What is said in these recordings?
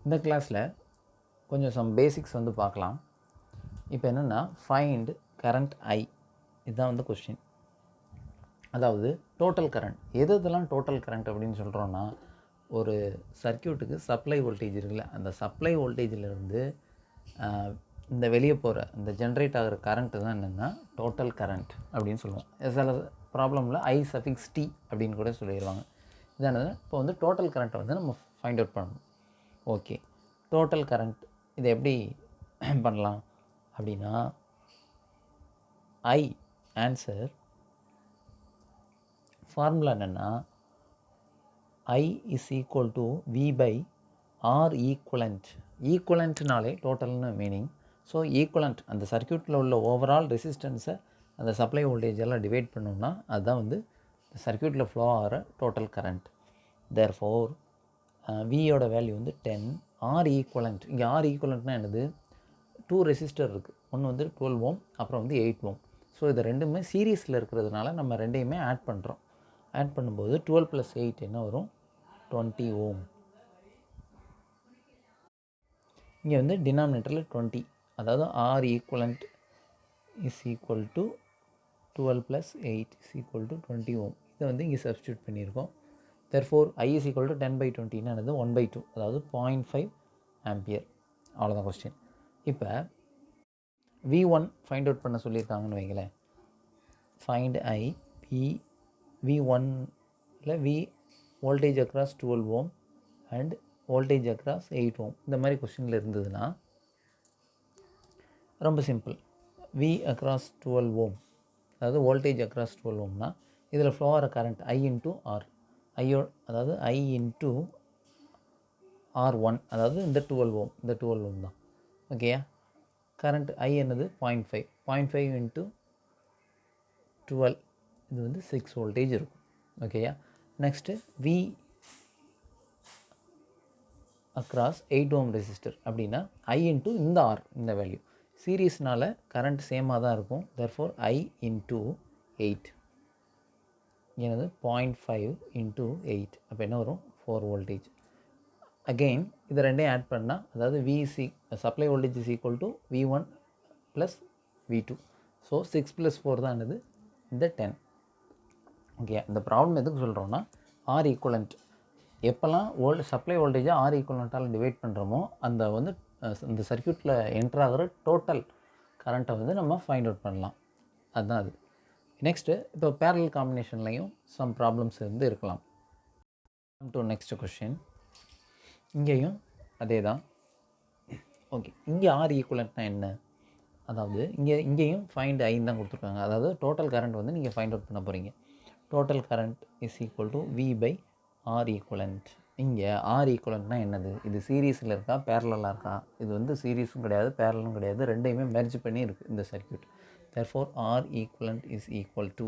இந்த கிளாஸில் கொஞ்சம் சம் பேசிக்ஸ் வந்து பார்க்கலாம். இப்போ என்னென்னா ஃபைண்ட் கரண்ட் ஐ, இதுதான் வந்து கொஸ்டின். அதாவது டோட்டல் கரண்ட், எதெல்லாம் டோட்டல் கரண்ட் அப்படின்னு சொல்கிறோன்னா, ஒரு சர்க்யூட்டுக்கு சப்ளை வோல்டேஜ் இருக்குல்ல, அந்த சப்ளை வோல்டேஜிலிருந்து இந்த வெளியே போகிற இந்த ஜென்ரேட் ஆகிற கரண்ட்டு தான் என்னென்னா டோட்டல் கரண்ட் அப்படின்னு சொல்லுவோம். சில ப்ராப்ளமில் I∗T அப்படின்னு கூட சொல்லிடுவாங்க. இதானது இப்போ வந்து டோட்டல் கரண்ட்டை வந்து நம்ம ஃபைண்ட் அவுட் பண்ணணும். ஓகே, டோட்டல் கரண்ட் இதை எப்படி பண்ணலாம் அப்படின்னா, ஐ ஆன்சர் ஃபார்முலா என்னென்னா I is equal to V by R equivalent. ஈக்குவலண்ட்னாலே டோட்டல்னு மீனிங். ஸோ ஈக்குவலண்ட் அந்த சர்க்யூட்டில் உள்ள ஓவரால் ரெசிஸ்டன்ஸை அந்த சப்ளை வோல்டேஜ் எல்லாம் டிவைட் பண்ணோம்னா அதுதான் வந்து சர்க்யூட்டில் ஃப்ளோ ஆகிற டோட்டல் கரண்ட். தேர்ஃபோர் வியோட வேல்யூ வந்து 10. ஆர் ஈக்குவலண்ட், இங்கே ஆர் ஈக்குவலண்ட்னா என்னது, 2 ரெசிஸ்டர் இருக்குது. ஒன்று வந்து 12 ஓம், அப்புறம் வந்து 8 ஓம். ஸோ இது ரெண்டுமே சீரீஸில் இருக்கிறதுனால நம்ம ரெண்டையுமே ஆட் பண்ணுறோம். ஆட் பண்ணும்போது 12 + 8 என்ன வரும், 20 ஓம். இங்கே வந்து டினாமினேட்டரில் 20, அதாவது R equivalent is equal to 12 + 8 is equal to 20 ohm. இதை வந்து இங்கே சப்ஸ்டியூட் பண்ணியிருக்கோம். Therefore I is equal to 10/20 என்னது 1/2, அதாவது 0.5 ஆம்பியர். அவ்வளோதான் கொஸ்டின். இப்போ V1 ஃபைண்ட் அவுட் பண்ண சொல்லியிருக்காங்கன்னு வைங்களேன். ஃபைண்ட் ஐ V1ல் V voltage across 12 ohm and voltage across 8 ohm. இந்த மாதிரி கொஸ்டினில் இருந்ததுன்னா ரொம்ப சிம்பிள். V அக்ராஸ் 12 ஓம், அதாவது வோல்டேஜ் அக்ராஸ் 12 ஓம்னா இதில் ஃப்ளோ ஆகிற கரண்ட் I × R. அதாவது I × R1, அதாவது இந்த 12 ஓம், இந்த 12 ஓம் தான். ஓகேயா, கரண்ட் I என்னது 0.5. 0.5 × 12, இது வந்து 6 வோல்டேஜ் இருக்கும். ஓகேயா, next V across 8 ohm resistor அப்படின்னா I × இந்த R, இந்த வேல்யூ. சீரீஸ்னால் கரண்ட் சேமாக தான் இருக்கும். தெர்ஃபோர் I × 8 எனது 0.5 × 8, அப்போ என்ன வரும், 4 வோல்டேஜ். அகெயின் இது ரெண்டையும் ஆட் பண்ணால், அதாவது supply voltage is equal to V1 + V2. So 6 + 4 தான் என்னது, இந்த 10. ஓகே, இந்த ப்ராப்ளம் எதுக்கு சொல்கிறோன்னா, ஆர் ஈக்குவலண்ட் எப்போல்லாம் சப்ளை வோல்டேஜை ஆர் ஈக்குவலண்ட்டால் டிவைட் பண்ணுறோமோ அந்த வந்து இந்த சர்க்யூட்டில் என்ட்ரு ஆகிற டோட்டல் கரண்ட்டை வந்து நம்ம ஃபைண்ட் அவுட் பண்ணலாம். அதுதான் அது. நெக்ஸ்ட்டு இப்போ பேரலல் காம்பினேஷன்லையும் சம் ப்ராப்ளம்ஸ் வந்து இருக்கலாம். To next question. இங்கேயும் அதே தான். ஓகே, இங்கே ஆர் ஈக்குவலண்ட்னா என்ன, அதாவது இங்கேயும் ஃபைண்ட் ஐன்னு தான் கொடுத்துருக்காங்க. அதாவது டோட்டல் கரண்ட் வந்து நீங்கள் ஃபைண்ட் அவுட் பண்ண போகிறீங்க. Total current is equal to V by R equivalent. இங்கே ஆர் ஈக்குவலண்ட்னா என்னது, இது சீரீஸில் இருக்கா பேரலாக இருக்கா, இது வந்து சீரீஸும் கிடையாது பேரலும் கிடையாது, ரெண்டையுமே மெர்ஜ் பண்ணி இருக்குது இந்த circuit. Therefore R equivalent is equal to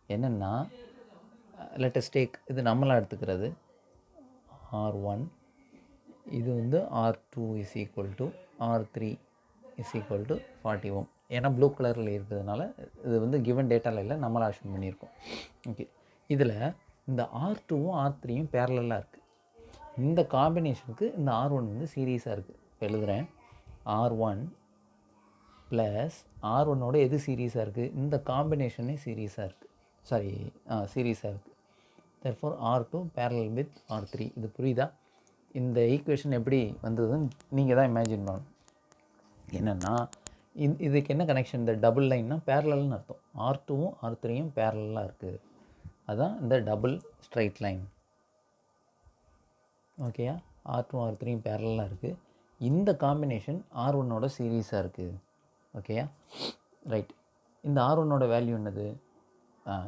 என்னென்னா, லெட்டஸ் டேக், இது நம்மளாக எடுத்துக்கிறது R1, இது வந்து R2 is equal to R3 is equal to 40 ohm. ஏன்னா ப்ளூ கலரில் இருக்கிறதுனால இது வந்து கிவன் டேட்டாவில் இல்லை, நம்மளாக அஷ்யூம் பண்ணியிருக்கோம். ஓகே, இதில் இந்த R2வும் R3யும் பேரலாக இருக்குது. இந்த காம்பினேஷனுக்கு இந்த R1 வந்து சீரீஸாக இருக்குது. இப்போ எழுதுகிறேன், R1 ப்ளஸ் R1ஓட எது சீரீஸாக இருக்குது, இந்த காம்பினேஷனே சீரீஸாக இருக்குது. சீரீஸாக இருக்குது. Therefore R2 parallel with R3. இது புரியுதா? இந்த ஈக்குவேஷன் எப்படி வந்ததுன்னு நீங்கள் தான் இமேஜின் பண்ணணும். என்னென்னா இதுக்கு என்ன கனெக்ஷன், இந்த டபுள் லைன்னா பேரலல்னு அர்த்தம். R2வும் R3யும் பேரலாக இருக்குது, அதுதான் இந்த டபுள் ஸ்ட்ரைட் லைன். ஓகேயா, R2 R3யும் பேரலாக இருக்குது. இந்த காம்பினேஷன் R1ஓட சீரீஸாக இருக்குது. ஓகேயா, ரைட். இந்த R1ஓட வேல்யூ என்னது,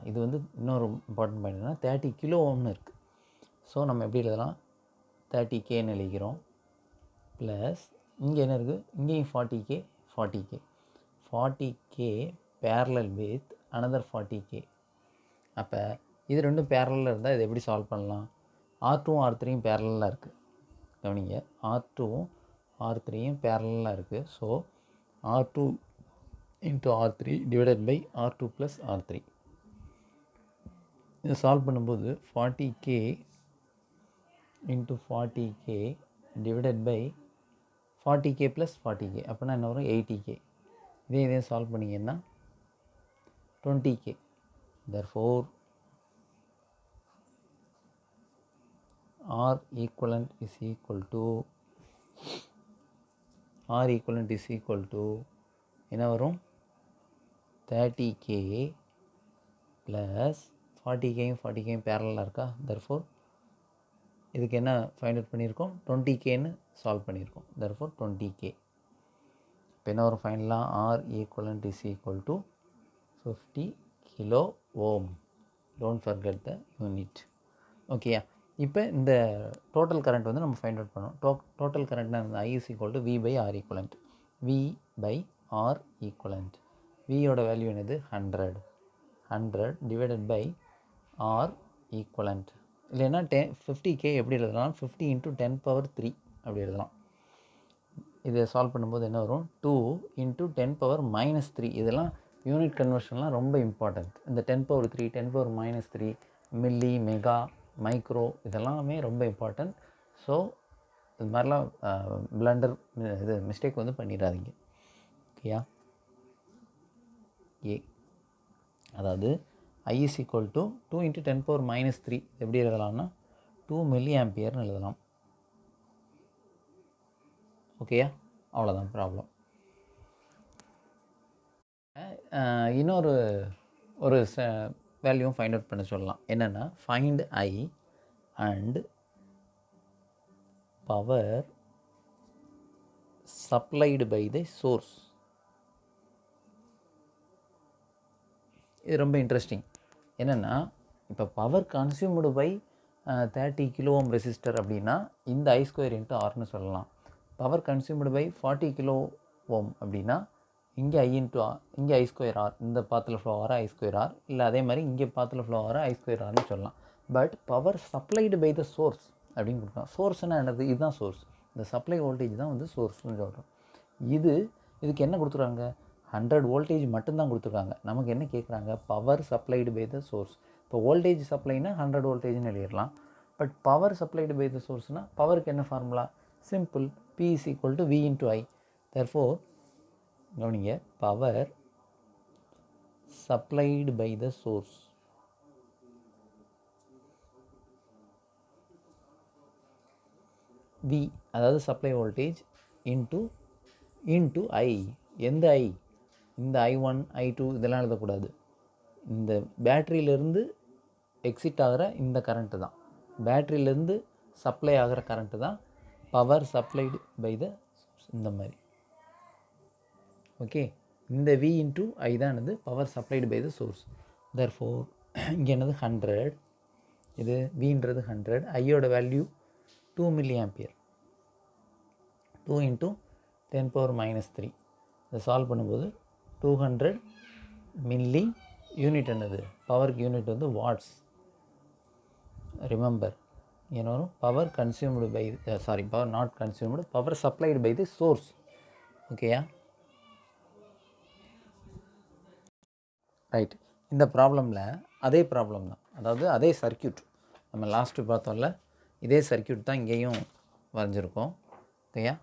இது வந்து இன்னொரு இம்பார்ட்டன்ட் பாயிண்ட் என்னன்னா 30 கிலோ ஓம்னு இருக்குது. ஸோ நம்ம எப்படி எழுதலாம், 30Kன்னு எழுதிக்கிறோம். ப்ளஸ் இங்கே என்ன இருக்குது, இங்கேயும் 40K 40K parallel with another 40K. அப்போ இது ரெண்டும் பேரலில் இருந்தால் இதை எப்படி சால்வ் பண்ணலாம், R2வும் R3யும் பேரலாக இருக்குது. கவனிங்க, R2வும் R3யும் பேரலாக இருக்குது. So R2 × R3 divided by R2 + R3. இதை சால்வ் பண்ணும்போது 40K × 40K divided by 40k plus 40k அப்படின்னா என்ன வரும் 80k. இதே சால்வ் பண்ணிங்கன்னா 20k. therefore R equivalent is equal to என்ன வரும் 30k ப்ளஸ் 40k பேரலாக இருக்கா. therefore இதுக்கு என்ன ஃபைண்ட் அவுட் பண்ணியிருக்கோம் 20kன்னு சால்வ் பண்ணியிருக்கோம். therefore 20k. இப்போ என்ன வரும் ஃபைனலாக R equivalent is equal to 50 kilo ohm. don't forget the unit. ஓகேயா. இப்போ இந்த டோட்டல் கரண்ட் வந்து நம்ம ஃபைண்ட் அவுட் பண்ணோம். டோட்டல் கரண்ட்னா I is equal to V by R equivalent. V by R equivalent. Vயோட வேல்யூ என்னது 100 டிவைடட் பை R equivalent. இல்லைன்னா 50k எப்படி எழுதலாம் 50 × 10⁻³ அப்படி எழுதலாம். இதை சால்வ் பண்ணும்போது என்ன வரும் 2 × 10⁻³ இதெல்லாம் யூனிட் கன்வர்ஷன்லாம் ரொம்ப இம்பார்ட்டண்ட். இந்த 10⁻³ 10⁻³ மில்லி மெகா மைக்ரோ இதெல்லாமே ரொம்ப இம்பார்ட்டண்ட். ஸோ இது மாதிரிலாம் பிளண்டர் இது மிஸ்டேக் வந்து பண்ணிடாதீங்க. ஓகேயா. அதாவது I is equal to 2 × 10⁻³ எப்படி எழுதலாம்னா 2 mA எழுதலாம். ஓகேயா. அவ்வளோதான் ப்ராப்ளம். இன்னொரு வேல்யூவும் ஃபைண்ட் அவுட் பண்ண சொல்லலாம். என்னென்னா find I and power supplied by the source. இது ரொம்ப இன்ட்ரெஸ்டிங். என்னென்னா இப்போ power consumed by 30 kilo ohm resistor அப்படின்னா இந்த I² × Rன்னு சொல்லலாம். Power consumed by 40 kilo ohm அப்படின்னா இங்கே I × R, இங்கே I² R, இந்த பாத்தில் ஃப்ளோ ஆகிற I² R, இல்லை அதே மாதிரி இங்கே பாத்தில் ஃப்ளோ ஆகிற I² Rன்னு சொல்லலாம். But power supplied by the source அப்படின்னு கொடுக்கலாம். சோர்ஸ்னால் என்னது, இதுதான் சோர்ஸ். இந்த சப்ளை வோல்டேஜ் தான் வந்து சோர்ஸ்னு சொல்கிறோம். இதுக்கு என்ன கொடுத்துருக்காங்க 100 வோல்டேஜ் மட்டும்தான் கொடுத்துருக்காங்க. நமக்கு என்ன கேட்குறாங்க power supplied by the source. இப்போ வோல்டேஜ் சப்ளைனா 100 வோல்டேஜ்னு எழுதிடலாம். But power supplied by the சோர்ஸ்னால் பவருக்கு என்ன formula simple P is equal to V into I. therefore கவனிங்க power supplied by the source V அதாவது சப்ளை வோல்டேஜ் இன்ட்டு I. எந்த I? இந்த I1 I2 இதெல்லாம் எழுதக்கூடாது. இந்த பேட்டரியிலேருந்து எக்ஸிட் ஆகிற இந்த கரண்ட்டு தான், பேட்டரியிலேருந்து சப்ளை ஆகிற கரண்ட்டு தான் power supplied by the source. இந்த மாதிரி ஓகே. இந்த V into I தான் என்னது power supplied by the source. therefore இங்கே என்னது 100, இது Vன்றது 100, ஐயோட வேல்யூ 2 mA, 2 × 10⁻³ இதை சால்வ் பண்ணும்போது 200 மில்லி. யூனிட் என்னது பவருக்கு யூனிட் வந்து வாட்ஸ். ரிமெம்பர் என்ன வரும் power consumed by power not consumed, power supplied by the source. ஓகேயா. ரைட். இந்த ப்ராப்ளமில் அதே ப்ராப்ளம் தான், அதாவது அதே சர்க்கியூட் நம்ம லாஸ்ட்டு பார்த்தோம்ல, இதே சர்க்கியூட் தான் இங்கேயும் வரைஞ்சிருக்கோம். ஓகேயா.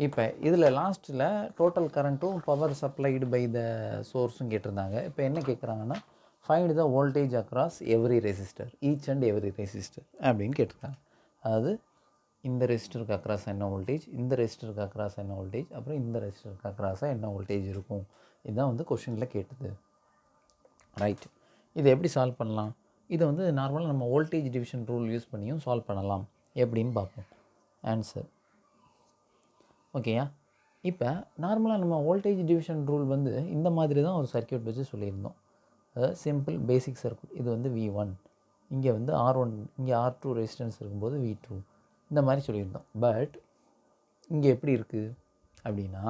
இப்போ இதில் லாஸ்ட்டில் டோட்டல் கரண்ட்டும் பவர் சப்ளைடு பை த சோர்ஸும் கேட்டிருந்தாங்க. இப்போ என்ன கேட்குறாங்கன்னா find the voltage across every resistor, each and every resistor அப்படின்னு கேட்டிருக்காங்க. அதாவது இந்த ரெசிஸ்டருக்கு அக்ராஸ் என்ன வோல்டேஜ், இந்த ரெசிஸ்டருக்கு அக்ராஸ் என்ன வோல்டேஜ், அப்புறம் இந்த ரெசிஸ்டருக்கு அக்ராஸாக என்ன வோல்டேஜ் இருக்கும். இதுதான் வந்து கொஷினில் கேட்டது. ரைட். இதை எப்படி சால்வ் பண்ணலாம்? இதை வந்து நார்மலாக நம்ம வோல்டேஜ் டிவிஷன் ரூல் யூஸ் பண்ணியும் சால்வ் பண்ணலாம். எப்படின்னு பார்ப்போம். ஆன்சர் ஓகேயா. இப்போ நார்மலாக நம்ம வோல்டேஜ் டிவிஷன் ரூல் வந்து இந்த மாதிரி தான் ஒரு சர்க்கியூட் வச்சு சொல்லியிருந்தோம். அதாவது சிம்பிள் பேசிக் சர்க்கியூட். இது வந்து V1, இங்கே வந்து R1, இங்கே R2 ரெசிஸ்டன்ஸ் இருக்கும்போது V2, இந்த மாதிரி சொல்லியிருந்தோம். பட் இங்கே எப்படி இருக்குது அப்படின்னா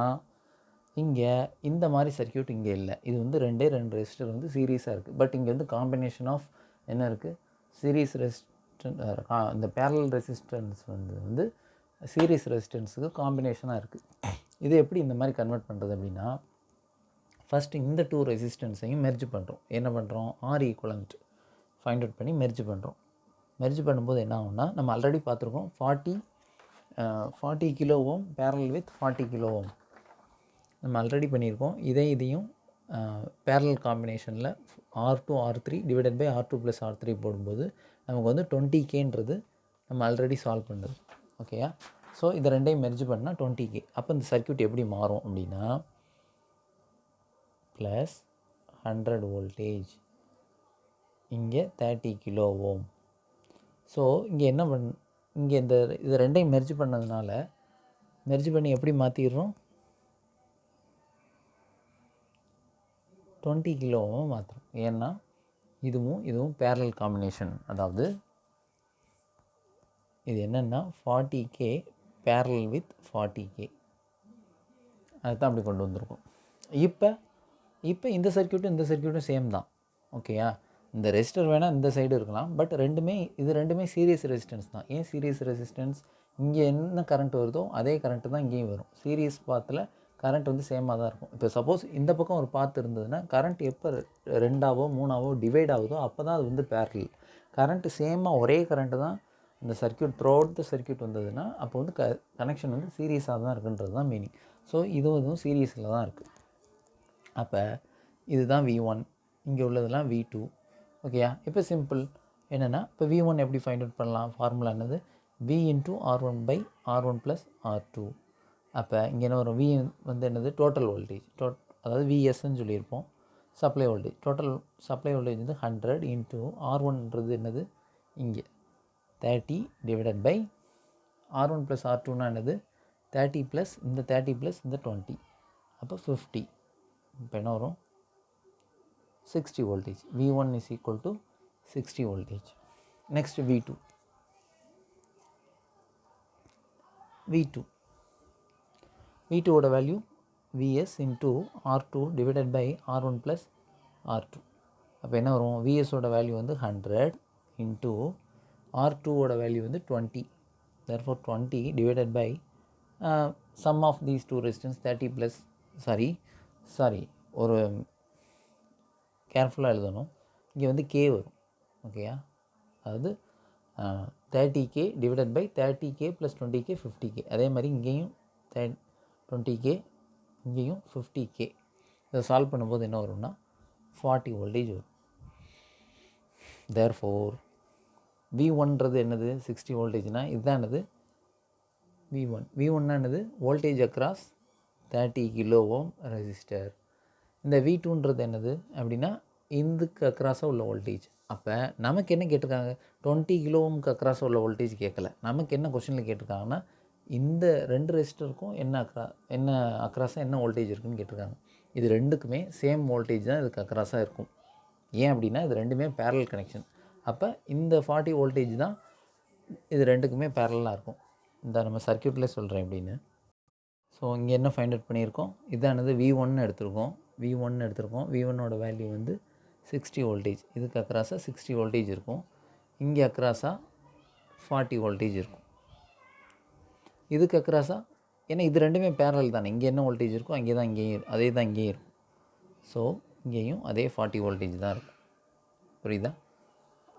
இங்கே இந்த மாதிரி சர்க்கியூட் இங்கே இல்லை. இது வந்து ரெண்டு ரெசிஸ்டர் வந்து சீரீஸாக இருக்குது. பட் இங்கே வந்து காம்பினேஷன் ஆஃப் என்ன இருக்குது சீரீஸ் ரெசிஸ்டன்ஸ், இந்த பேரலல் ரெசிஸ்டன்ஸ் வந்து சீரீஸ் ரெசிஸ்டன்ஸுக்கு காம்பினேஷனாக இருக்குது. இது எப்படி இந்த மாதிரி கன்வெர்ட் பண்ணுறது அப்படின்னா ஃபஸ்ட்டு இந்த 2 ரெசிஸ்டன்ஸையும் மெர்ஜ் பண்ணுறோம். என்ன பண்ணுறோம் R ஈக்குவலண்ட் ஃபைண்ட் அவுட் பண்ணி மெர்ஜ் பண்ணுறோம். மெர்ஜ் பண்ணும்போது என்ன ஆகும்னா நம்ம ஆல்ரெடி பார்த்துருக்கோம் 40 40 kilo ohm parallel with 40 kilo ohm நம்ம ஆல்ரெடி பண்ணியிருக்கோம். இதையும் பேரலல் காம்பினேஷனில் R2 R3 divided by R2 + R3 போடும்போது நமக்கு வந்து 20Kன்றது நம்ம ஆல்ரெடி சால்வ் பண்ணுறது. ஓகேயா? ஸோ இதை ரெண்டையும் மெர்ஜ் பண்ணால் 20K. அப்போ இந்த சர்க்யூட் எப்படி மாறும் அப்படின்னா ப்ளஸ் 100 வோல்டேஜ், இங்கே 30 கிலோ ஓம். ஸோ இங்கே இங்கே இது ரெண்டையும் மெர்ஜ் பண்ணதுனால மெர்ஜ் பண்ணி எப்படி மாற்றிடுறோம், 20 கிலோ ஓம் மாற்றுறோம். ஏன்னா இதுவும் பேரலல் காம்பினேஷன். அதாவது இது என்னென்னா 40K பேரலல் வித் 40K, அதுதான் அப்படி கொண்டு வந்திருக்கோம். இப்போ இந்த சர்க்யூட்டும் சேம் தான். ஓகேயா? இந்த ரெசிஸ்டர் வேணால் இந்த சைடு இருக்கலாம், பட் இது ரெண்டுமே சீரியஸ் ரெசிஸ்டன்ஸ் தான். ஏன் சீரியஸ் ரெசிஸ்டன்ஸ்? இங்கே என்ன கரண்ட் வருதோ அதே கரண்ட்டு தான் இங்கேயும் வரும். சீரியஸ் பாத்தில் கரண்ட் வந்து சேமாக தான் இருக்கும். இப்போ சப்போஸ் இந்த பக்கம் ஒரு பாத் இருந்ததுன்னா கரண்ட் எப்போ 2ஆவோ 3ஆவோ டிவைட் ஆகுதோ அப்போ தான் அது வந்து பேரலல். கரண்ட்டு சேமாக ஒரே கரண்ட்டு தான் இந்த circuit through out the circuit வந்ததுன்னா அப்போ வந்து கனெக்ஷன் வந்து சீரியஸாக தான் இருக்குன்றது தான் மீனிங். ஸோ இதுவும் சீரியஸில் தான் இருக்குது. அப்போ இதுதான் V1, இங்கே உள்ளதெல்லாம் V2. ஓகேயா? இப்போ சிம்பிள் என்னென்னா, இப்போ V1 எப்படி ஃபைண்ட் அவுட் பண்ணலாம்? ஃபார்முலா என்னது? V × R1 / R1 + R2. அப்போ இங்கே என்ன வரும்? V வந்து என்னது? டோட்டல் வோல்டேஜ், அதாவது VSன்னு சொல்லியிருப்போம். Supply voltage, total supply voltage வந்து 100 × R1ன்றது என்னது? இங்கே 30 டிவைடட் பை R1 + R2னா என்னது? 30 + இந்த 30 + இந்த 20, அப்போ 50. இப்போ என்ன வரும்? 60 வோல்டேஜ். V1 = 60 வோல்டேஜ். Next V2. V2ஓட value Vs × R2 divided by R1 + R2. அப்போ என்ன வரும்? Vsோட வேல்யூ வந்து 100 × R2ஓட வேல்யூ வந்து 20. therefore 20 divided by sum of these two resistance 30 + sorry ஒரு கேர்ஃபுல்லாக எழுதணும். இங்கே வந்து K வரும். ஓகேயா? அதாவது 30K divided by 30K + 20K 50K. அதே மாதிரி இங்கேயும் 20K, இங்கேயும் 50K. இதை சால்வ் பண்ணும்போது என்ன வரும்னா 40 வோல்டேஜ் வரும். தேர்ஃபோர் V1ன்றது என்னது? 60 வோல்டேஜ்னால் இதுதான் என்னது? V1னா என்னது? Voltage across 30 kilo ohm resistor. இந்த V2ன்றது என்னது அப்படின்னா இதுக்கு அக்ராஸாக உள்ள வோல்டேஜ். அப்போ நமக்கு என்ன கேட்டிருக்காங்க? 20 கிலோ ஓம்க்கு அக்ராஸாக உள்ள வோல்டேஜ் கேட்கல. நமக்கு என்ன கொஸ்டினில் கேட்டிருக்காங்கன்னா இந்த 2 ரெசிஸ்டருக்கும் என்ன அக்ராஸாக என்ன வோல்டேஜ் இருக்குதுன்னு கேட்டிருக்காங்க. இது ரெண்டுக்குமே சேம் வோல்டேஜ் தான் இதுக்கு அக்ராஸாக இருக்கும். ஏன் அப்படின்னா இது ரெண்டுமே பேரலல் கனெக்ஷன். அப்போ இந்த 40 வோல்டேஜ் தான் இது ரெண்டுக்குமே பேரலாக இருக்கும். இந்த நம்ம சர்க்யூட்டில் சொல்கிறேன் அப்படின்னு. ஸோ இங்கே என்ன ஃபைண்ட் அவுட் பண்ணியிருக்கோம்? இதானது V1 எடுத்திருக்கோம். V1ஓட வேல்யூ வந்து 60 வோல்டேஜ். இதுக்கு அக்ராஸாக 60 வோல்டேஜ் இருக்கும். இங்கே அக்ராஸாக 40 வோல்டேஜ் இருக்கும். இதுக்கு அக்ராஸாக, ஏன்னா இது ரெண்டுமே பேரலல் தானே, இங்கே என்ன வோல்டேஜ் இருக்கோ அங்கே தான் இங்கேயும் அதே தான் இங்கேயும் இருக்கும். ஸோ இங்கேயும் அதே 40 வோல்டேஜ் தான் இருக்கும். புரியுதா?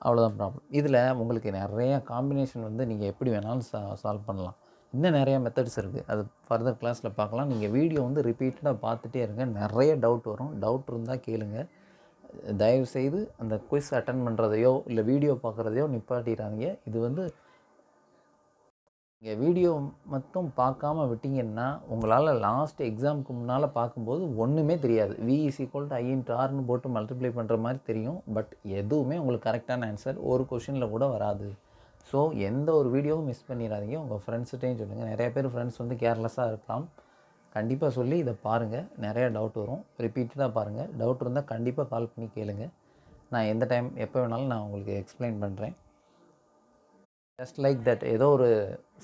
அவ்வளோதான் ப்ராப்ளம். இதில் உங்களுக்கு நிறையா காம்பினேஷன் வந்து நீங்கள் எப்படி வேணாலும் சால்வ் பண்ணலாம். இன்னும் நிறையா மெத்தட்ஸ் இருக்குது. அது ஃபர்தர் கிளாஸில் பார்க்கலாம். நீங்கள் வீடியோ வந்து ரிப்பீட்டடாக பார்த்துட்டே இருங்க. நிறைய டவுட் வரும். டவுட் இருந்தால் கேளுங்க. தயவுசெய்து அந்த குயிஸ் அட்டன் பண்ணுறதையோ இல்லை வீடியோ பார்க்குறதையோ நிப்பாட்டிடாதீங்க. இது வந்து நீங்கள் வீடியோ மட்டும் பார்க்காம விட்டீங்கன்னா உங்களால் லாஸ்ட் எக்ஸாமுக்கு முன்னால் பார்க்கும்போது ஒன்றுமே தெரியாது. V = I × Rன்னு போட்டு மல்டிப்ளை பண்ணுற மாதிரி தெரியும். பட் எதுவுமே உங்களுக்கு கரெக்டான ஆன்சர் ஒரு கொஷினில் கூட வராது. ஸோ எந்த ஒரு வீடியோவும் மிஸ் பண்ணிடாதீங்க. உங்கள் ஃப்ரெண்ட்ஸ்கிட்டையும் சொல்லுங்கள். நிறைய பேர் ஃப்ரெண்ட்ஸ் வந்து கேர்லெஸ்ஸாக இருக்கலாம். கண்டிப்பாக சொல்லி இதை பாருங்கள். நிறையா டவுட் வரும். ரிப்பீட்டடாக பாருங்கள். டவுட் இருந்தால் கண்டிப்பாக கால் பண்ணி கேளுங்க. நான் எந்த டைம் எப்போ வேணாலும் நான் உங்களுக்கு எக்ஸ்பிளைன் பண்ணுறேன். ஜஸ்ட் லைக் தட் ஏதோ ஒரு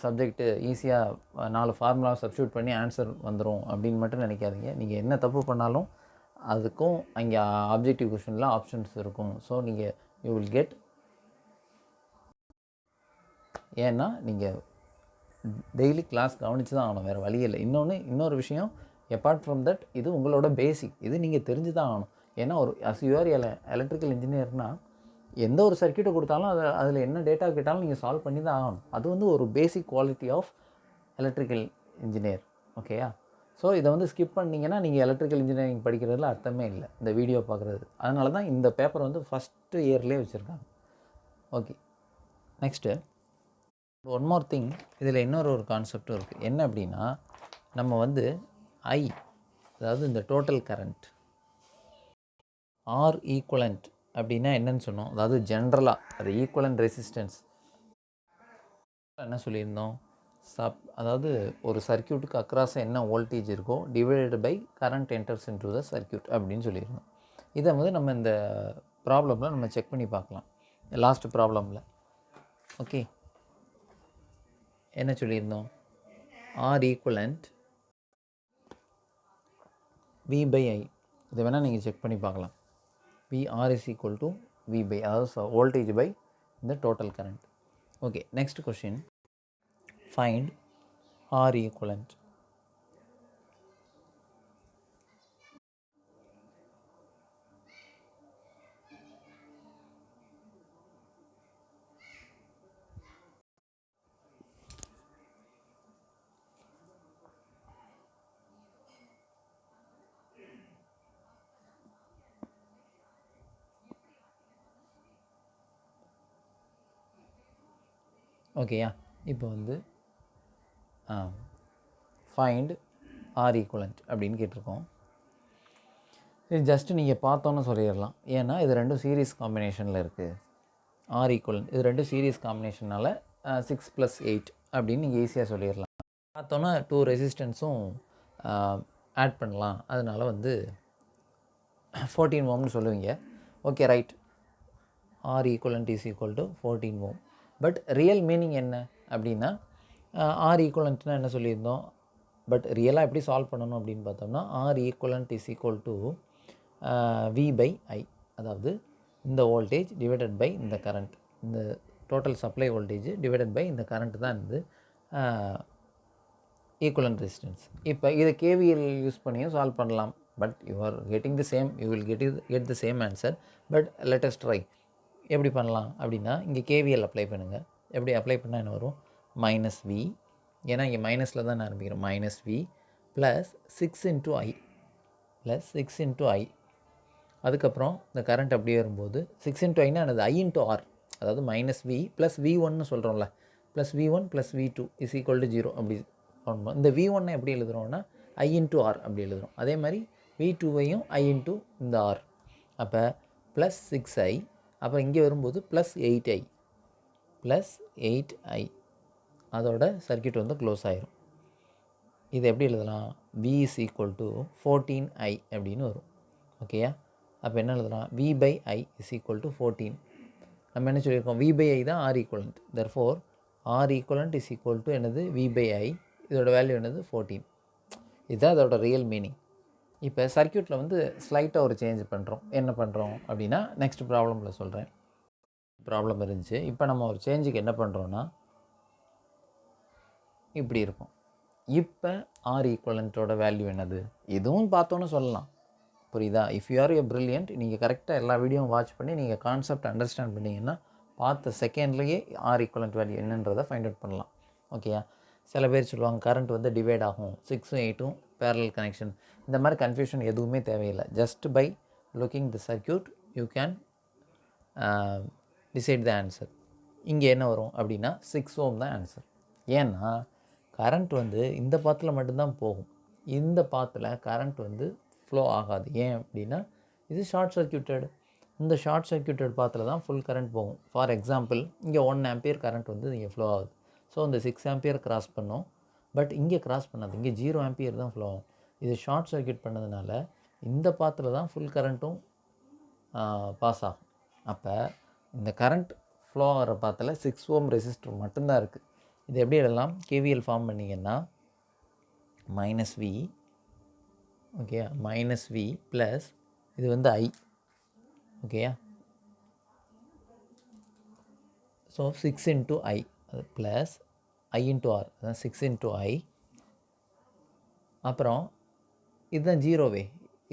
சப்ஜெக்ட்டு ஈஸியாக 4 ஃபார்முலா சப்ஸ்டியூட் பண்ணி ஆன்சர் வந்துடும் அப்படின்னு மட்டும் நினைக்காதீங்க. நீங்கள் என்ன தப்பு பண்ணாலும் அதுக்கும் அங்கே ஆப்ஜெக்டிவ் கொஷனில் ஆப்ஷன்ஸ் இருக்கும். ஸோ நீங்கள் யூ வில் கெட். ஏன்னா நீங்கள் டெய்லி கிளாஸ் கவனித்து தான் ஆகணும், வேறு வழி இல்லை. இன்னொரு விஷயம், அப்பார்ட் ஃப்ரம் தட் இது உங்களோட பேசிக். இது நீங்கள் தெரிஞ்சு தான் ஆகணும். ஏன்னா ஒரு யூஆர் எலக்ட்ரிக்கல் இன்ஜினியர்னால் எந்த ஒரு சர்க்யூட்டை கொடுத்தாலும் அதில் என்ன டேட்டா கேட்டாலும் நீங்கள் சால்வ் பண்ணி தான் ஆகணும். அது வந்து ஒரு பேசிக் குவாலிட்டி ஆஃப் எலக்ட்ரிக்கல் இன்ஜினியர். ஓகேயா? ஸோ இதை வந்து ஸ்கிப் பண்ணிங்கன்னா நீங்கள் எலக்ட்ரிக்கல் இன்ஜினியரிங் படிக்கிறதுல அர்த்தமே இல்லை, இந்த வீடியோ பார்க்குறது. அதனால தான் இந்த பேப்பர் வந்து ஃபஸ்ட்டு இயர்லேயே வச்சுருக்காங்க. Okay, next one more thing, இதில் இன்னொரு கான்செப்டும் இருக்குது. என்ன அப்படின்னா, நம்ம வந்து ஐ, அதாவது இந்த டோட்டல் கரண்ட் ஆர் ஈக்குவலண்ட் அப்படின்னா என்னன்னு சொன்னோம். அதாவது ஜென்ரலாக அது ஈக்குவலண்ட் ரெசிஸ்டன்ஸ் என்ன சொல்லியிருந்தோம், அதாவது ஒரு சர்க்கியூட்டுக்கு அக்ராஸாக என்ன வோல்டேஜ் இருக்கோ divided by current enters into the circuit அப்படின்னு சொல்லியிருந்தோம். இதை வந்து நம்ம இந்த ப்ராப்ளமில் நம்ம செக் பண்ணி பார்க்கலாம். லாஸ்ட் ப்ராப்ளமில் ஓகே என்ன சொல்லியிருந்தோம், ஆர் ஈக்குவலண்ட் வி பை ஐ. இதை வேணால் நீங்கள் செக் பண்ணி பார்க்கலாம். VR is equal to V by, அதாவது voltage by the total current. Okay, next question, find R equivalent. ஓகேயா? இப்போ வந்து ஃபைண்ட் ஆர் ஈக்குவலண்ட் அப்படின்னு கேட்டிருக்கோம். இது ஜஸ்ட்டு நீங்கள் பார்த்தோன்னு சொல்லிடலாம், ஏன்னா இது ரெண்டும் சீரீஸ் காம்பினேஷனில் இருக்குது. ஆர் ஈக்குவலண்ட் இது ரெண்டும் சீரீஸ் காம்பினேஷனால் 6 + 8 அப்படின்னு நீங்கள் ஈஸியாக சொல்லிடலாம். பார்த்தோன்னா 2 ரெசிஸ்டன்ஸும் ஆட் பண்ணலாம், அதனால் வந்து 14 ஓம்னு சொல்லுவீங்க. Okay right, R equivalent is equal to 14 ohm. But real meaning என்ன அப்படின்னா, ஆர் ஈக்குவலண்ட்னா என்ன சொல்லியிருந்தோம், பட் ரியலாக எப்படி சால்வ் பண்ணணும் அப்படின்னு பார்த்தோம்னா, R equivalent is equal to V by I. அதாவது இந்த வோல்டேஜ் டிவைடட் பை இந்த கரண்ட், இந்த total supply voltage divided by இந்த கரண்ட் தான் வந்து ஈக்குவலண்ட் ரெசிஸ்டன்ஸ். இப்போ இதை கேவிஎல் யூஸ் பண்ணியும் சால்வ் பண்ணலாம். But you are getting the same, you will get the same answer. But let us try. எப்படி பண்ணலாம் அப்படின்னா, இங்கே கேவிஎல் அப்ளை பண்ணுங்கள். எப்படி அப்ளை பண்ணால் என்ன வரும், -V, ஏன்னா இங்கே மைனஸில் தான் ஆரம்பிக்கிறோம், -V plus 6 × I plus 6 × I. அதுக்கப்புறம் இந்த கரண்ட் அப்படியே வரும்போது 6 × Iனா அது I × R, அதாவது -V ப்ளஸ் V1ன்னு சொல்கிறோம்ல, plus V1 plus V2 is equal to 0 அப்படி பண்ணணும். இந்த V1 எப்படி எழுதுகிறோம்னா I × R அப்படி எழுதுகிறோம். அதே மாதிரி V2வையும் I × இந்த R. அப்போ ப்ளஸ் 6I, அப்புறம் இங்கே வரும்போது ப்ளஸ் 8I ப்ளஸ் 8I, அதோட சர்க்கியூட் வந்து க்ளோஸ் ஆகிரும். இது எப்படி எழுதலாம், V is equal to 14I அப்படின்னு வரும். ஓகேயா? அப்போ என்ன எழுதலாம், V by I is equal to 14. நம்ம என்ன சொல்லியிருக்கோம், V by I தான் R equivalent. therefore R equivalent is equal to என்னது, V by I, இதோட வேல்யூ என்னது 14. இதுதான் அதோட ரியல் மீனிங். இப்போ சர்க்கியூட்டில் வந்து ஸ்லைட்டாக ஒரு சேஞ்ச் பண்ணுறோம். என்ன பண்ணுறோம் அப்படின்னா, நெக்ஸ்ட் ப்ராப்ளமில் சொல்கிறேன். ப்ராப்ளம் இருந்துச்சு. இப்போ நம்ம ஒரு சேஞ்சுக்கு என்ன பண்ணுறோன்னா, இப்படி இருக்கும். இப்போ ஆர் ஈக்குவலண்ட்டோட வேல்யூ என்னது, இதுவும் பார்த்தோன்னு சொல்லலாம். புரியுதா? If you R A brilliant, நீங்கள் கரெக்டாக எல்லா வீடியோவும் வாட்ச் பண்ணி நீங்கள் கான்செப்ட் அண்டர்ஸ்டாண்ட் பண்ணிங்கன்னா பார்த்த செகண்ட்லேயே ஆர் ஈக்குவலண்ட் வேல்யூ என்னன்றதை ஃபைண்ட் அவுட் பண்ணலாம். ஓகேயா? சில பேர் சொல்லுவாங்க கரண்ட் வந்து டிவைட் ஆகும், 6ம் 8ம் பேரலல் கனெக்ஷன். இந்த மாதிரி கன்ஃபியூஷன் எதுவுமே தேவையில்லை. Just by looking the circuit you can decide the answer. இங்கே என்ன வரும் அப்படின்னா 6 ohm தான் ஆன்சர். ஏன்னா கரண்ட் வந்து இந்த பாத்தில் மட்டும்தான் போகும், இந்த பாத்தில் கரண்ட் வந்து ஃப்ளோ ஆகாது. ஏன் அப்படின்னா இது ஷார்ட் சர்க்கியூட்டட். இந்த ஷார்ட் சர்க்கியூட்டட் பாத்தில் தான் ஃபுல் கரண்ட் போகும். ஃபார் எக்ஸாம்பிள் இங்கே 1 ஆம்பியர் கரண்ட் வந்து இங்கே ஃப்ளோ ஆகுது. ஸோ இந்த 6 ஆம்பியர் கிராஸ் பண்ணோம். பட் இங்கே கிராஸ் பண்ணாது, இங்கே 0 ஆம்பியர் தான் ஃப்ளோ ஆகும். இது ஷார்ட் சர்க்கியூட் பண்ணதுனால இந்த பாத்தில் தான் ஃபுல் கரண்ட்டும் பாஸ் ஆகும். அப்போ இந்த கரண்ட் ஃப்ளோ ஆகிற பாத்தில் 6 ohm ரெசிஸ்டர் மட்டும்தான் இருக்குது. இது எப்படி எழுதலாம், கேவிஎல் ஃபார்ம் பண்ணிங்கன்னா -V, ஓகே, -V ப்ளஸ் இது வந்து I, ஓகேயா? ஸோ 6 × I அது ப்ளஸ் I × R, அதான் 6 × I. அப்புறம் இதுதான் ஜீரோவே,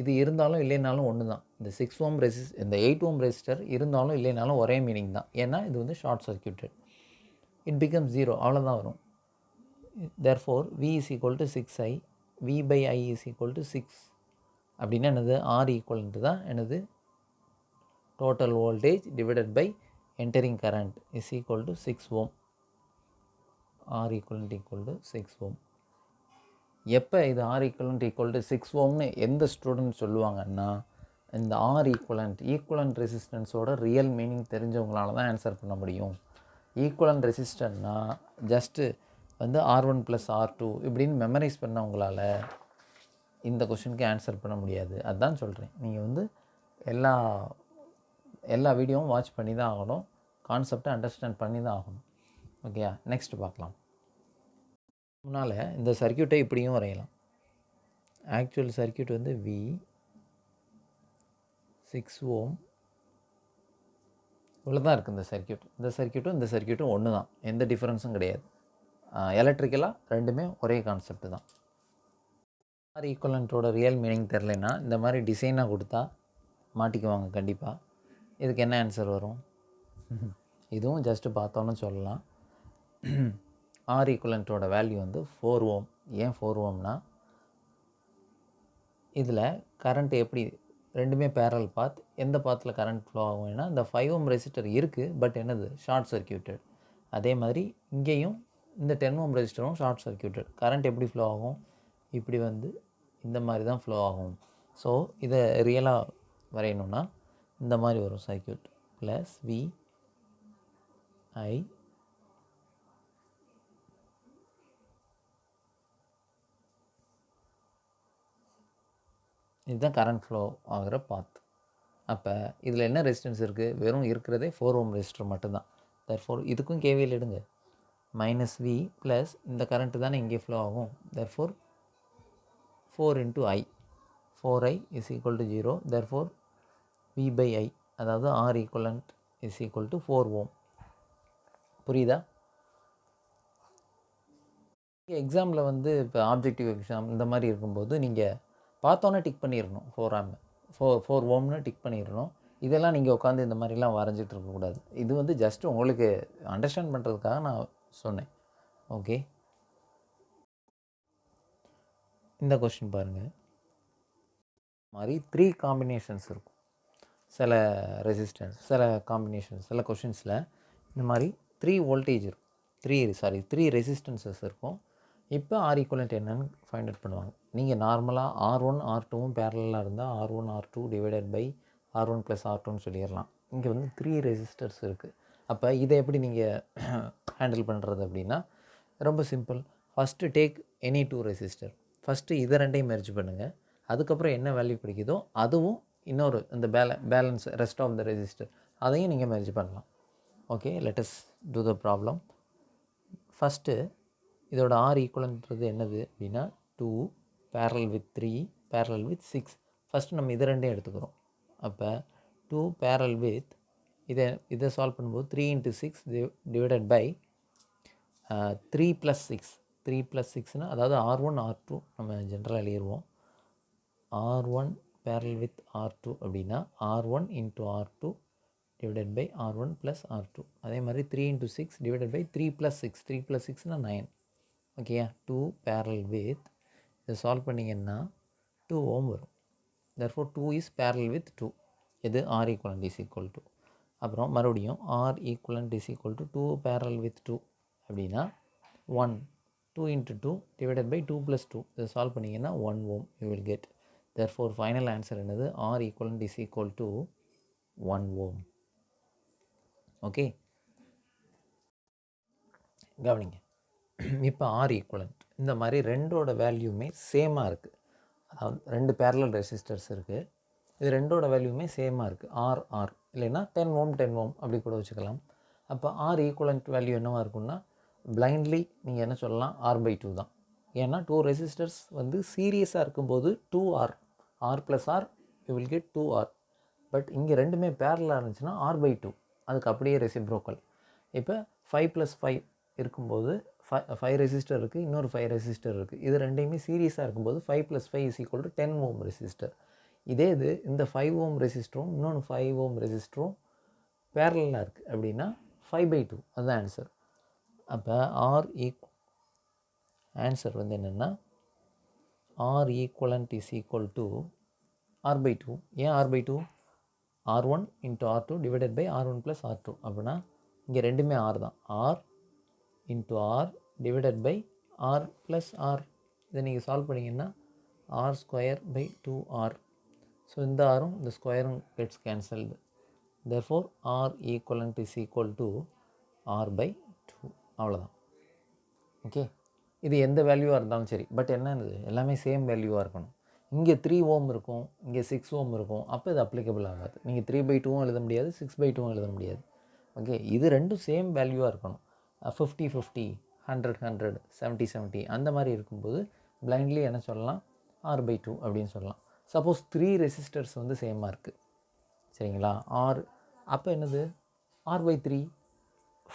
இது இருந்தாலும் இல்லைனாலும் ஒன்று தான். இந்த 6 ohm இந்த 8 ohm ரெசிஸ்டர் இருந்தாலும் இல்லைனாலும் ஒரே மீனிங் தான். ஏன்னா இது வந்து ஷார்ட் சர்க்கியூட்டட். இட் பிகம்ஸ் 0, அவ்வளோதான் வரும். therefore V is equal to 6I, V by I is equal to 6. அப்படின்னா என்னது R ஈக்குவலன்ட்டு தான் என்னது total voltage divided by entering current is equal to 6 ohm. R equivalent equal to 6 ohm. எப்போ இது R equivalent equal to 6 ohmனு எந்த student சொல்லுவாங்கன்னா இந்த R equivalent ரெசிஸ்டன்ஸோட real meaning தெரிஞ்சவங்களால தான் ஆன்சர் பண்ண முடியும். ஈக்குவலண்ட் ரெசிஸ்டன்ட்னா ஜஸ்ட்டு வந்து R1 + R2 இப்படின்னு மெமரைஸ் பண்ணவங்களால இந்த கொஷனுக்கு ஆன்சர் பண்ண முடியாது. அதுதான் சொல்கிறேன். நீங்கள் வந்து எல்லா வீடியோவும் வாட்ச் பண்ணி தான் ஆகணும், கான்செப்டை அண்டர்ஸ்டாண்ட் பண்ணி தான் ஆகணும். ஓகேயா, நெக்ஸ்ட் பார்க்கலாம். முன்னால் இந்த சர்க்கியூட்டை இப்படியும் வரையலாம். ஆக்சுவல் சர்க்கியூட் வந்து V 6 ohm இவ்வளோ தான் இருக்குது. இந்த சர்க்கியூட்டும் ஒன்று தான், எந்த டிஃப்ரென்ஸும் கிடையாது. எலக்ட்ரிக்கலாக ரெண்டுமே ஒரே கான்செப்ட் தான். ஆர் ஈக்குவலண்ட்டோட ரியல் மீனிங் தெரிலனா இந்த மாதிரி டிசைனாக கொடுத்தா மாட்டிக்குவாங்க கண்டிப்பாக. இதுக்கு என்ன ஆன்சர் வரும்? இதுவும் ஜஸ்ட்டு பார்த்தோன்னு சொல்லலாம். ஆர் ஈக்குவலண்ட்டோட வேல்யூ வந்து 4 ohm. ஏன் 4 ohmனா இதில் கரண்ட் எப்படி ரெண்டுமே பேரல் பாத், எந்த பாத்தில் கரண்ட் ஃப்ளோ ஆகும்னா இந்த 5 ohm ரெசிஸ்டர் இருக்குது, பட் என்னது ஷார்ட் சர்க்கியூட்டட். அதே மாதிரி இங்கேயும் இந்த 10 ohm ரெசிஸ்டரும் ஷார்ட் சர்க்கியூட்டட். கரண்ட் எப்படி ஃப்ளோ ஆகும்? இப்படி வந்து இந்த மாதிரி தான் ஃப்ளோ ஆகும். ஸோ இதை ரியலாக வரையணுன்னா இந்த மாதிரி வரும் சர்க்கியூட். ப்ளஸ் வி ஐ இதுதான் கரண்ட் ஃப்ளோ ஆகிற பாத். அப்போ இதில் என்ன ரெசிஸ்டன்ஸ் இருக்குது? வெறும் இருக்கிறதே 4 ohm ரெசிஸ்டர் மட்டும்தான். therefore இதுக்கும் கேவிஎல் எடுங்க. -V ப்ளஸ் இந்த கரண்ட்டு தானே இங்கே ஃப்ளோ ஆகும். therefore 4 × I, 4I is equal to 0. therefore V by I, அதாவது R equivalent is equal to 4 ohm. புரியுதா? எக்ஸாமில் வந்து இப்போ ஆப்ஜெக்டிவ் எக்ஸாம் இந்த மாதிரி இருக்கும்போது நீங்கள் பார்த்தோன்னே டிக் பண்ணிடணும். 4 ohmனு டிக் பண்ணிடணும். இதெல்லாம் நீங்கள் உட்காந்து இந்த மாதிரிலாம் வரைஞ்சிட்டு இருக்கக்கூடாது. இது வந்து ஜஸ்ட்டு உங்களுக்கு அண்டர்ஸ்டாண்ட் பண்ணுறதுக்காக நான் சொன்னேன். ஓகே, இந்த கொஸ்டின் பாருங்கள். மாதிரி 3 காம்பினேஷன்ஸ் இருக்கும். சில ரெசிஸ்டன்ஸ், சில காம்பினேஷன்ஸ், சில கொஷின்ஸில் இந்த மாதிரி 3 வோல்டேஜ் இருக்கும், 3 ரெசிஸ்டன்சஸ் இருக்கும். இப்போ ஆர் ஈக்குவலண்ட் என்னன்னு ஃபைண்ட் அவுட் பண்ணுவாங்க. நீங்கள் நார்மலாக R1 R2வும் பேரலாக இருந்தால் R1 R2 divided by R1 + R2ன்னு சொல்லிடலாம். இங்கே வந்து 3 ரெசிஸ்டர்ஸ் இருக்குது. அப்போ இதை எப்படி நீங்கள் ஹேண்டில் பண்ணுறது அப்படின்னா ரொம்ப simple. First take any 2 resistor. First இதை ரெண்டையும் மெர்ஜ் பண்ணுங்கள். அதுக்கப்புறம் என்ன வேல்யூ பிடிக்குதோ அதுவும் இன்னொரு இந்த balance rest of the resistor அதையும் நீங்கள் மெர்ஜ் பண்ணலாம். Okay, let us do the problem. First இதோட ஆர் ஈக்குவலன்றது என்னது அப்படின்னா 2 parallel with 3 parallel with 6. First நம்ம இதை ரெண்டையும் எடுத்துக்கிறோம். அப்போ 2 பேரல் வித் இதை சால்வ் பண்ணும்போது 3 × 6 டிவைடட் பை 3 + 6. 3 + 6னா அதாவது R1 R2 நம்ம ஜென்ரலாக எழுதிடுவோம். R1 பேரல் வித் R2 அப்படின்னா R1 × R2 divided by R1 + R2. அதே மாதிரி 3 × 6 டிவைடட் பை 3 + 6. 3 + 6னா 9. ஓகேயா, 2 பேரல் வித் இதை சால்வ் பண்ணிங்கன்னா 2 ohm வரும். therefore 2 is parallel with 2. இது R equivalent is equal to, அப்புறம் மறுபடியும் R equivalent is equal to 2 parallel with 2 அப்படின்னா 1. 2 × 2 divided by 2 + 2. இதை சால்வ் பண்ணிங்கன்னா 1 ohm you will get. therefore final answer என்னது? R equivalent is equal to 1 ohm. Okay, கவனிங்க. இப்போ R equivalent இந்த மாதிரி ரெண்டோட வேல்யூமே சேமாக இருக்குது. அதாவது 2 பேரலல் ரெசிஸ்டர்ஸ் இருக்குது. இது ரெண்டோட வேல்யூமே சேமாக இருக்குது. ஆர் இல்லைன்னா 10 ohm 10 ohm அப்படி கூட வச்சுக்கலாம். அப்போ ஆர் ஈக்குவலண்ட் வேல்யூ என்னவாக இருக்குன்னா பிளைண்ட்லி நீங்கள் என்ன சொல்லலாம்? R/2 தான். ஏன்னா 2 ரெசிஸ்டர்ஸ் வந்து சீரியஸாக இருக்கும்போது 2R, R + R you will get 2R. But இங்கே ரெண்டுமே பேரலாக இருந்துச்சுன்னா R/2, அதுக்கு அப்படியே ரெசிப்ரோக்கல். இப்போ 5 + 5 இருக்கும்போது 5 ரெசிஸ்டர் இருக்குது, இன்னொரு 5 ரெசிஸ்டர் இருக்குது. இது ரெண்டையுமே சீரியஸாக இருக்கும்போது 5 + 5 = 10 ohm ரெசிஸ்டர். இதே இது இந்த 5 ohm ரெசிஸ்டரும் இன்னொன்று 5 ohm ரெசிஸ்டரும் பேரலாக இருக்குது அப்படின்னா 5/2, அதுதான் ஆன்சர். அப்போ R ஆன்சர் வந்து என்னென்னா R equivalent is equal to R by 2. ஏன் R by 2? R1 into R2 divided by R1 plus R2. அப்படின்னா இங்கே ரெண்டுமே R தான். R into R divided by R plus R. இதை நீங்கள் சால்வ் பண்ணிங்கன்னா R square by 2R. So இந்த ஆரும் இந்த ஸ்கொயரும் gets cancelled. therefore R equivalent is equal to R by 2. அவ்வளோதான். ஓகே, இது எந்த வேல்யூவாக இருந்தாலும் சரி, பட் என்னது எல்லாமே சேம் வேல்யூவாக இருக்கணும். இங்கே 3 ஓம் இருக்கும், இங்கே 6 ஓம் இருக்கும், அப்போ இது அப்ளிகபிள் ஆகாது. நீங்கள் 3/2 எழுத முடியாது, 6/2 எழுத முடியாது. ஓகே, இது ரெண்டும் சேம் வேல்யூவாக இருக்கணும். 50/50, 100/100, 70/70 அந்த மாதிரி இருக்கும்போது பிளைண்ட்லி என்ன சொல்லலாம், R/2 அப்படின்னு சொல்லலாம். சப்போஸ் 3 ரெசிஸ்டர்ஸ் வந்து சேமாக இருக்குது, சரிங்களா, அப்போ என்னது R/3.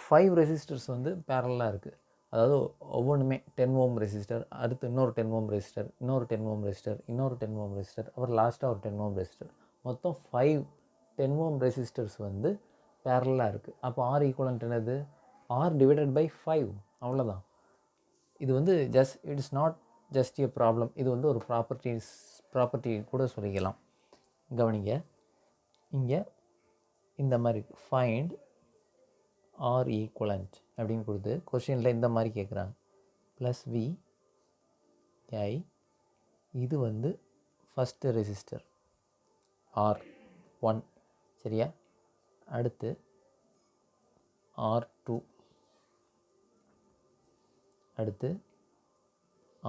5 ரெசிஸ்டர்ஸ் வந்து பேரலாக இருக்குது, அதாவது ஒவ்வொன்றுமே 10 ஓம் ரெசிஸ்டர், அடுத்து இன்னொரு 10 ஓம் ரெசிஸ்டர், இன்னொரு 10 ஓம் ரெசிஸ்டர், இன்னொரு 10 ஓம் ரெசிஸ்டர், அப்புறம் லாஸ்ட்டாக ஒரு 10 ஓம் ரெசிஸ்டர், மொத்தம் 5 10 ஓம் ரெசிஸ்டர்ஸ் வந்து பேரலாக இருக்குது. அப்போ R ஈக்குவலன்ட் என்னது, R டிவைடட் பை 5, அவ்வளோதான். இது வந்து it's not just a problem, இது வந்து ஒரு ப்ராப்பர்ட்டி கூட சொல்லிக்கலாம். கவனிங்க, இங்கே இந்த மாதிரி ஃபைண்ட் R ஈக்குவலன்ட் அப்படின்னு கொடுத்து கொஷினில் இந்த மாதிரி கேட்குறாங்க. ப்ளஸ் V ஐ, இது வந்து ஃபஸ்ட்டு ரெசிஸ்டர் R1, சரியா, அடுத்து R2, அடுத்து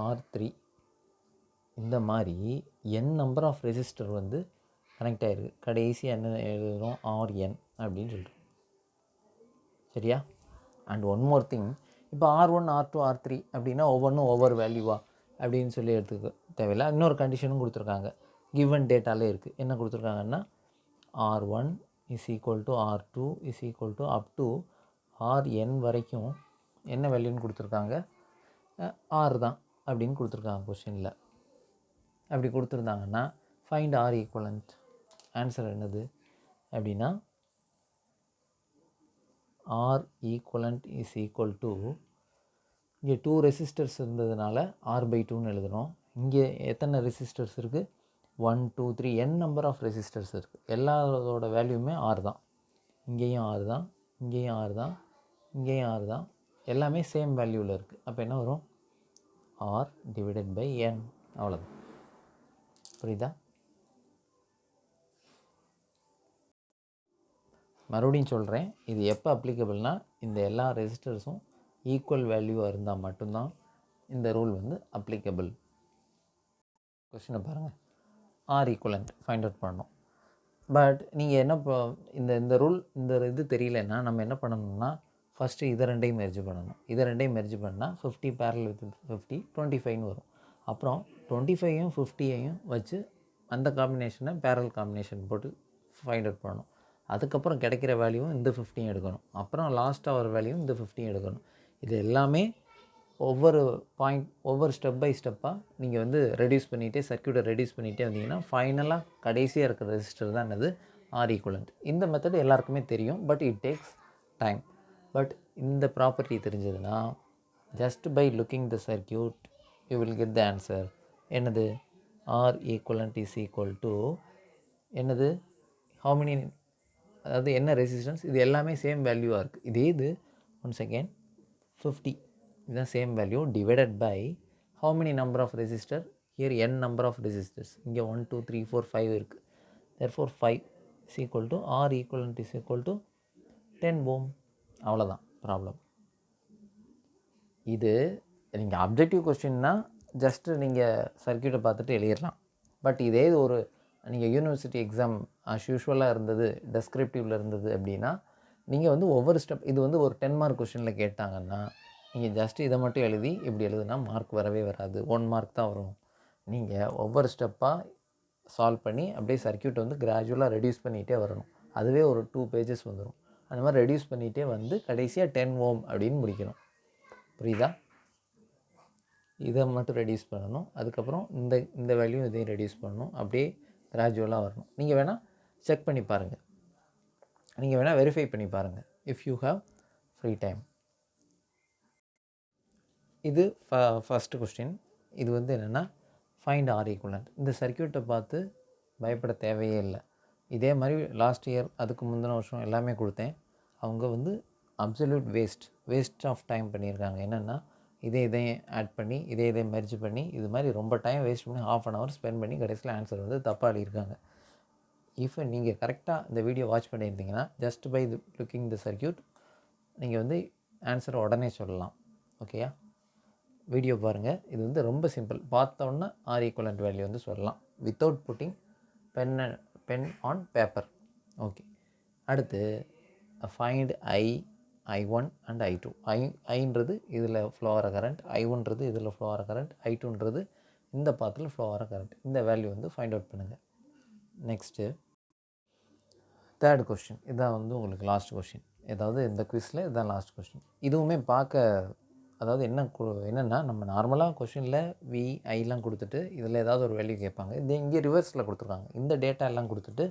R3. இந்த மாதிரி n நம்பர் ஆஃப் ரெசிஸ்டர் வந்து கனெக்ட் ஆகிருக்கு. கடைசியாக என்ன எழுதுகிறோம், Rn அப்படின்னு சொல்லிட்டு, சரியா. அண்ட் ஒன் மோர் திங், இப்போ R1, R2, R3 அப்படின்னா ஒவ்வொன்றும் ஒவ்வொரு வேல்யூவா அப்படின்னு சொல்லி எடுத்துக்க தேவையில்லை. இன்னொரு கண்டிஷனும் கொடுத்துருக்காங்க, கிவன் டேட்டாலே இருக்குது. என்ன கொடுத்துருக்காங்கன்னா R1 is equal to R2 is equal to up to Rn வரைக்கும் என்ன வேல்யூன்னு கொடுத்துருக்காங்க, R தான் அப்படின்னு கொடுத்துருக்காங்க கொஷினில். அப்படி கொடுத்துருந்தாங்கன்னா ஃபைண்ட் R ஈக்குவலன்ட். ஆன்சர் என்னது அப்படின்னா R equivalent is equal to, இங்கே 2 ரெசிஸ்டர்ஸ் இருந்ததுனால R/2ன்னு எழுதுகிறோம். இங்கே எத்தனை ரெசிஸ்டர்ஸ் இருக்குது, 1 2 3 n நம்பர் ஆஃப் ரெசிஸ்டர்ஸ் இருக்குது. எல்லாரோட வேல்யூமே R தான். இங்கேயும் R தான், இங்கேயும் R தான், இங்கேயும் R தான், எல்லாமே சேம் வேல்யூவில் இருக்குது. அப்போ என்ன வரும், R டிவைடட் பை n, அவ்வளோதான். புரியுதா? மறுபடியும் சொல்கிறேன், இது எப்போ அப்ளிகபிள்னால் இந்த எல்லா ரெசிஸ்டர்ஸும் ஈக்குவல் வேல்யூவாக இருந்தால் மட்டும்தான் இந்த ரூல் வந்து அப்ளிகபிள். கொஸ்டினை பாருங்கள், R ஈக்குவலன்ட் ஃபைண்ட் அவுட் பண்ணணும். பட் நீங்கள் என்ன இந்த ரூல் இது தெரியலன்னா நம்ம என்ன பண்ணணும்னா, ஃபஸ்ட்டு இதை ரெண்டையும் மெர்ஜ் பண்ணணும். இதை ரெண்டையும் மெர்ஜ் பண்ணால் 50 பேரல் வித் 50 25ன்னு வரும். அப்புறம் 25யும் 50யையும் வச்சு அந்த காம்பினேஷனை பேரல் காம்பினேஷன் போட்டு ஃபைண்ட் அவுட் பண்ணணும். அதுக்கப்புறம் கிடைக்கிற வேல்யூவும் இந்த 15 எடுக்கணும். அப்புறம் லாஸ்ட்டாக ஒரு வேல்யூவும் இந்த 15 எடுக்கணும். இது எல்லாமே ஒவ்வொரு ஸ்டெப் பை ஸ்டெப்பாக நீங்கள் வந்து ரெடியூஸ் பண்ணிகிட்டே, சர்க்யூட்டை ரெடியூஸ் பண்ணிகிட்டே வந்தீங்கன்னா ஃபைனலாக கடைசியாக இருக்கிற ரெசிஸ்டர் தான் என்னது, R ஈக்குவலன்ட். இந்த மெத்தட் எல்லாருக்குமே தெரியும், but it takes time. But இந்த ப்ராப்பர்ட்டி தெரிஞ்சதுன்னா just by looking the circuit you will get the answer. என்னது, R equivalent is equal to என்னது, ஹவு மெனி, அதாவது என்ன ரெசிஸ்டன்ஸ், இது எல்லாமே சேம் வேல்யூவாக இருக்குது. இதே இது ஒன்ஸ் அகெயின் 50, இதுதான் same value, divided by how many number of resistor, here n number of resistors, இங்கே 1 2 3 4 5 இருக்குது. therefore 5 is equal to R equivalent is equal to 10 ohm. அவ்வளோதான் ப்ராப்ளம். இது நீங்கள் அப்ஜெக்டிவ் கொஸ்டின்னா ஜஸ்ட்டு நீங்கள் சர்க்யூட்டை பார்த்துட்டு எழுதிடலாம். பட் இதே ஒரு நீங்கள் யூனிவர்சிட்டி எக்ஸாம் ஆஸ் யூஷுவலாக இருந்தது, டெஸ்கிரிப்டிவில் இருந்தது அப்படின்னா நீங்கள் வந்து ஒவ்வொரு ஸ்டெப், இது வந்து ஒரு 10 மார்க் கொஸ்டினில் கேட்டாங்கன்னா நீங்கள் ஜஸ்ட்டு இதை மட்டும் எழுதி இப்படி எழுதுனா மார்க் வரவே வராது, 1 மார்க் தான் வரும். நீங்கள் ஒவ்வொரு ஸ்டெப்பாக சால்வ் பண்ணி அப்படியே சர்க்யூட்டை வந்து கிராஜுவலாக ரெடியூஸ் பண்ணிகிட்டே வரணும். அதுவே ஒரு 2 பேஜஸ் வந்துடும். அந்த மாதிரி ரெடியூஸ் பண்ணிகிட்டே வந்து கடைசியாக 10 ohm அப்படின்னு முடிக்கணும். புரியுதா? இதை மட்டும் ரெடியூஸ் பண்ணணும். அதுக்கப்புறம் இந்த வேல்யூ இதையும் ரெடியூஸ் பண்ணணும். அப்படியே கிராஜுவலாக வரணும். நீங்கள் வேணால் செக் பண்ணி பாருங்கள், நீங்கள் வேணால் வெரிஃபை பண்ணி பாருங்கள் if you have free time. இது ஃபஸ்ட்டு கொஸ்டின். இது வந்து என்னென்னா ஃபைண்ட் ஆர் ஈக்குவலண்ட். இந்த சர்க்யூட்டை பார்த்து பயப்பட தேவையே இல்லை. இதே மாதிரி லாஸ்ட் இயர் அதுக்கு முந்தின வருஷம் எல்லாமே கொடுத்தேன். அவங்க வந்து அப்சல்யூட் வேஸ்ட் ஆஃப் டைம் பண்ணியிருக்காங்க. என்னென்னா இதையும் ஆட் பண்ணி இதையும் மெர்ஜ் பண்ணி இது மாதிரி ரொம்ப டைம் வேஸ்ட் பண்ணி ½ அன் ஹவர் ஸ்பெண்ட் பண்ணி கடைசியில் ஆன்சர் வந்து தப்பாக எழுதியிருக்காங்க. இப்போ நீங்கள் கரெக்டாக இந்த வீடியோ வாட்ச் பண்ணியிருந்தீங்கன்னா just by looking the circuit நீங்கள் வந்து ஆன்சரை உடனே சொல்லலாம். ஓகேயா? வீடியோ பாருங்கள். இது வந்து ரொம்ப சிம்பிள். பார்த்தோன்னா ஆர் ஈக்குவலண்ட் வேல்யூ வந்து சொல்லலாம் without putting pen on paper. Okay, அடுத்து ஃபைண்ட் I1 அண்ட் I2. ஐன்றது இதில் ஃப்ளோ ஆகிற கரண்ட், I1ன்றது இதில் ஃப்ளோ ஆகிற கரண்ட், I2ன்றது இந்த பாத்தில் ஃப்ளோ ஆகிற கரண்ட். இந்த வேல்யூ வந்து ஃபைண்ட் அவுட் பண்ணுங்கள். Next third question. இதுதான் வந்து உங்களுக்கு லாஸ்ட் கொஸ்டின். ஏதாவது இந்த குவிஸில் இதுதான் லாஸ்ட் கொஸ்டின். இதுவுமே அதாவது என்னென்னா நம்ம நார்மலாக கொஷினில் ஐலாம் கொடுத்துட்டு இதில் ஏதாவது ஒரு வேல்யூ கேட்பாங்க. இது இங்கே ரிவர்ஸில் கொடுத்துருக்காங்க. இந்த டேட்டா எல்லாம் கொடுத்துட்டு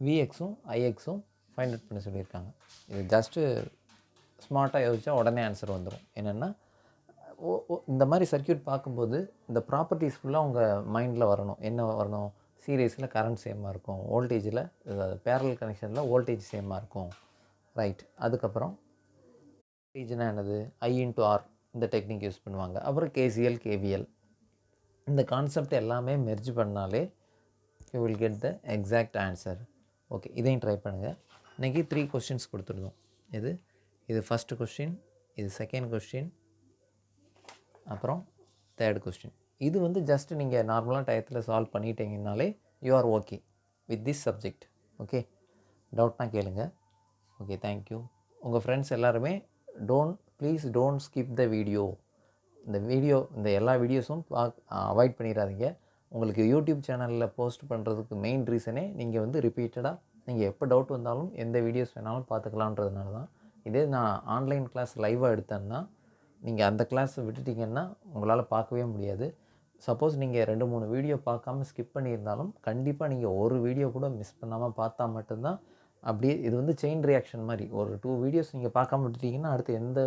Vxும் Ixும் ஃபைண்ட் அவுட் பண்ண சொல்லியிருக்காங்க. இது ஜஸ்ட்டு ஸ்மார்ட்டாக யோசிச்சா உடனே ஆன்சர் வந்துடும். என்னென்னா இந்த மாதிரி சர்க்யூட் பார்க்கும்போது இந்த ப்ராப்பர்ட்டிஸ் ஃபுல்லாக உங்கள் மைண்டில் வரணும். என்ன வரணும்? சீரியஸில் கரண்ட் சேமாக இருக்கும், வோல்டேஜில் பேரலல் கனெக்ஷனில் வோல்டேஜ் சேமாக இருக்கும், ரைட். அதுக்கப்புறம் வோல்டேஜ்னா என்னது? I/R இந்த டெக்னிக் யூஸ் பண்ணுவாங்க. அப்புறம் KCL KVL இந்த கான்செப்ட் எல்லாமே மெர்ஜ் பண்ணாலே you will get the exact answer. Okay, இதையும் ட்ரை பண்ணுங்கள். இன்றைக்கி 3 கொஸ்டின்ஸ் கொடுத்துருந்தோம். இது ஃபஸ்ட்டு கொஸ்டின், இது செகண்ட் கொஸ்டின், அப்புறம் தேர்ட் கொஸ்டின். இது வந்து ஜஸ்ட் நீங்கள் நார்மலாக டயத்தில் சால்வ் பண்ணிட்டீங்கன்னாலே you are okay with this subject. Okay, டவுட்னா கேளுங்க. Okay, thank you. உங்கள் ஃப்ரெண்ட்ஸ் எல்லாருமே please don't skip the video. இந்த எல்லா வீடியோஸும் அவாய்ட் பண்ணிடாதீங்க. உங்களுக்கு யூடியூப் சேனலில் போஸ்ட் பண்ணுறதுக்கு மெயின் ரீசனே நீங்கள் வந்து ரிப்பீட்டடாக நீங்கள் எப்போ டவுட் வந்தாலும் எந்த வீடியோஸ் வேணாலும் பார்த்துக்கலான்றதுனால தான். இதே நான் ஆன்லைன் கிளாஸ் லைவாக எடுத்தேன்னா நீங்கள் அந்த கிளாஸை விட்டுட்டிங்கன்னா உங்களால் பார்க்கவே முடியாது. சப்போஸ் நீங்கள் 2-3 வீடியோ பார்க்காம ஸ்கிப் பண்ணியிருந்தாலும் கண்டிப்பாக நீங்கள் ஒரு வீடியோ கூட மிஸ் பண்ணாமல் பார்த்தா மட்டும்தான். அப்படியே இது வந்து செயின் ரியாக்ஷன் மாதிரி. ஒரு 2 வீடியோஸ் நீங்கள் பார்க்காம விட்டுட்டிங்கன்னா அடுத்து எந்த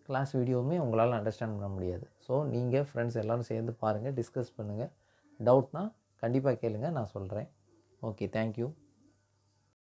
கிளாஸ் வீடியோவுமே உங்களால் அண்டர்ஸ்டாண்ட் பண்ண முடியாது. ஸோ நீங்கள் ஃப்ரெண்ட்ஸ் எல்லோரும் சேர்ந்து பாருங்கள், டிஸ்கஸ் பண்ணுங்கள். டவுட்னா கண்டிப்பாக கேளுங்க, நான் சொல்கிறேன். Okay, thank you.